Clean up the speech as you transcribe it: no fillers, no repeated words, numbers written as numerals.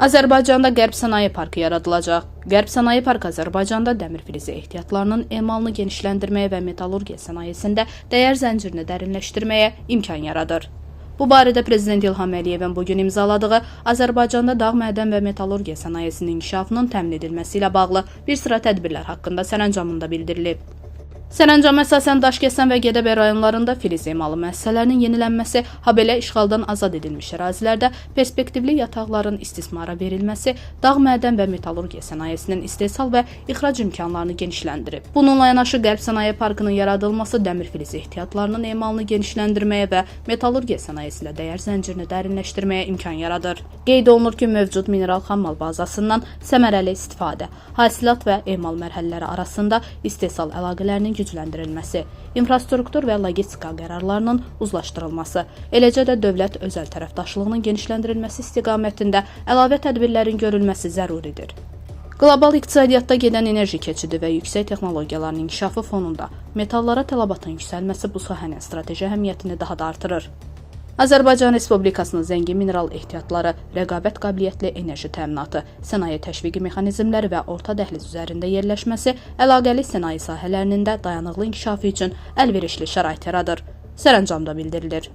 Azərbaycanda Qərb Sənaye Parkı yaradılacaq. Qərb Sənaye Parkı Azərbaycanda dəmir filizi ehtiyatlarının emalını genişləndirməyə və metallurgiya sənayesində dəyər zəncirini dərinləşdirməyə imkan yaradır. Bu barədə Prezident İlham Əliyevin bugün imzaladığı Azərbaycanda dağ mədən və metallurgiya sənayesinin inkişafının təmin edilməsi ilə bağlı bir sıra tədbirlər haqqında sərəncamında bildirilib. Sərəncama əsasən Daşkəsən və Gədəbəy rayonlarında filiz emalı müəssisələrinin yenilənməsi, habelə işğaldan azad edilmiş ərazilərdə perspektivli yataqların istismara verilməsi, dağ mədən və metallurgiya sənayesinin istehsal və ixrac imkanlarını genişləndirib. Bununla yanaşı Qərb Sənaye Parkının yaradılması dəmir filizi ehtiyatlarının emalını genişləndirməyə və metallurgiya sənayesi ilə dəyər zəncirini dərinləşdirməyə imkan yaradır. Qeyd olunur ki, mövcud mineral xammal bazasından səmərəli istifadə, hasilat və emal mərhələləri arasında istehsal əlaqələrinin gücləndirilməsi, infrastruktur və logistika qərarlarının uzlaşdırılması, eləcə də dövlət özəl tərəfdaşlığının genişləndirilməsi istiqamətində əlavə tədbirlərin görülməsi zəruridir. Qlobal iqtisadiyyatda gedən enerji keçidi və yüksək texnologiyaların inkişafı fonunda metallara tələbatın yüksəlməsi bu sahənin strateji əhəmiyyətini daha da artırır. Azərbaycan Respublikasının zəngin mineral ehtiyatları, rəqabət qabiliyyətli enerji təminatı, sənaye təşviqi mexanizmləri və orta dəhliz üzərində yerləşməsi əlaqəli sənaye sahələrinin də dayanıqlı inkişafı üçün əlverişli şərait yaradır. Sərəncamda bildirilir.